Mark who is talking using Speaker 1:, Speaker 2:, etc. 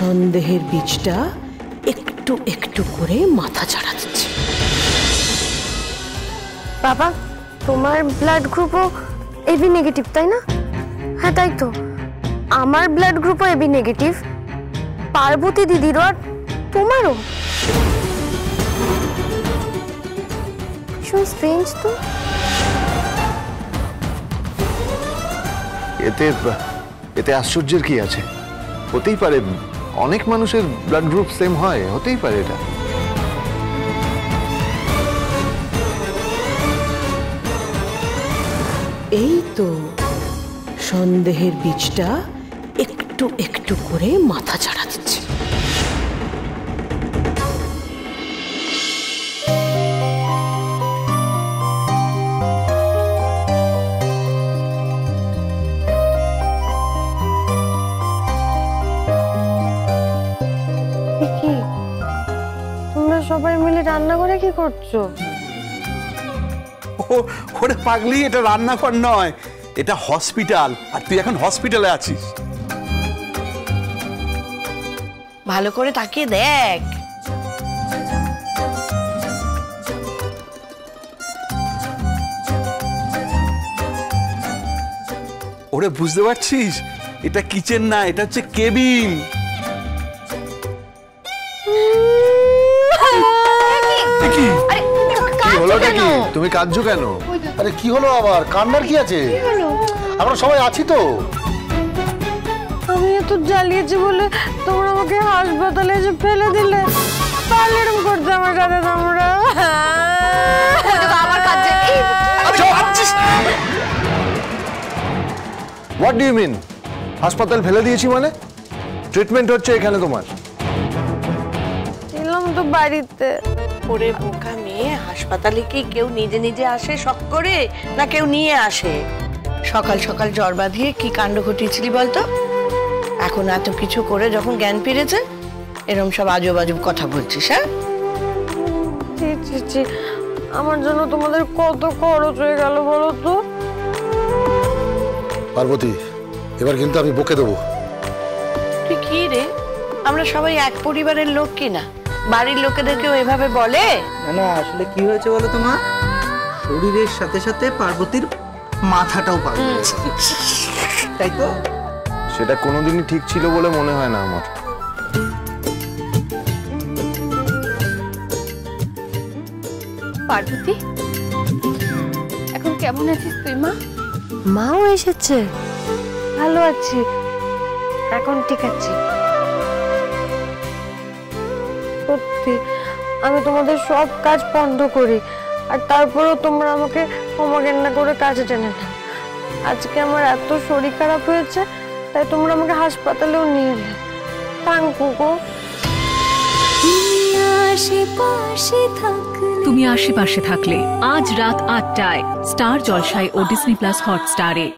Speaker 1: সন্দেহের বীজটা একটু একটু করে মাথা চাড়া দিচ্ছে।
Speaker 2: বাবা, তোমার ব্লাড গ্রুপও এবি নেগেটিভ, তাই না? হ্যাঁ, তাই তো। আমার ব্লাড গ্রুপও এবি নেগেটিভ, পার্বতী দিদিরও, আর তোমারও। ভীষণ স্ট্রেঞ্জ তো।
Speaker 3: এতে আশ্চর্যের কি আছে? হতেই পারে, অনেক মানুষের ব্লাড গ্রুপ সেম হয়, হতেই পারে এটা।
Speaker 1: এই তো সন্দেহের বীজটা একটু একটু করে মাথা চাড়া দিচ্ছে।
Speaker 2: তোমরা সবাই মিলে রান্না করে কি করছো?
Speaker 4: ওরে পাগলি, এটা রান্নাঘর নয়, এটা হসপিটাল, আর তুই এখন হসপিটালে আছিস।
Speaker 5: ভালো করে তাকিয়ে দেখ।
Speaker 4: ওরে বুঝতে পারছিস, এটা কিচেন না, এটা হচ্ছে কেবিন।
Speaker 3: তুমি কাঁদছো কেন?
Speaker 6: আরে কি হলো আবার? কান্নার কি আছে? আমরা সবাই আছি তো।
Speaker 2: আমি এত জ্বালিয়েছি বলে তোমরা আমাকে হাসপাতালে এসে ফেলে দিলে। পারলে এরকম করতে আমার সাথে তোমরা?
Speaker 3: What do you mean? হাসপাতাল ফেলে দিয়েছি মানে? ট্রিটমেন্ট হচ্ছে এখানে তোমার।
Speaker 2: ছিলাম তো বাড়িতে।
Speaker 5: ওরে বোকা মেয়ে, হাসপাতালে কি কেউ নিজে নিজে আসে শখ করে, না কেউ নিয়ে আসে? সকাল সকাল জ্বর বাঁধিয়ে কি কাণ্ড ঘটিয়েছিলি বলতো? এখন এত কিছু করে যখন জ্ঞান ফিরেছে, এরকম সব আজব আজব কথা বলছিস? হ্যাঁ,
Speaker 2: আমার জন্য তোমাদের কত খরচ হয়ে গেল বলো তো?
Speaker 6: পার্বতী, এবার কিন্তু আমি বকে দেবো।
Speaker 5: তুই কি রে? আমরা সবাই এক পরিবারের লোক কিনা? বাড়ির লোকেদেরকেও এভাবে বলে?
Speaker 7: না, আসলে কি হয়েছে বলো তো মা, শরীরের সাথে সাথে পার্বতীর মাথাটাও পাল্টেছে, তাই তো?
Speaker 3: সেটা কোনোদিনই ঠিক ছিল বলে মনে হয় না আমার।
Speaker 2: পার্বতী, এখন কেমন আছিস তুই মা? মাও এসেছে। ভালো আছি, এখন ঠিক আছি। সত্যি আমি তোমাদের সব কাজ বন্ধ করি, আর তারপরেও তোমরা আমাকে ক্ষমা ঘেন্না করে কাজে টেনে না। আজকে আমার এত শরীর খারাপ হয়েছে, তাই তোমরা আমাকে হাসপাতালেও নিয়ে এলে। থ্যাংক ইউ গো।
Speaker 8: তুমি আশেপাশে থাকলে আজ রাত ৮টায় স্টার জলসায় ও ডিজনি প্লাস হটস্টারে।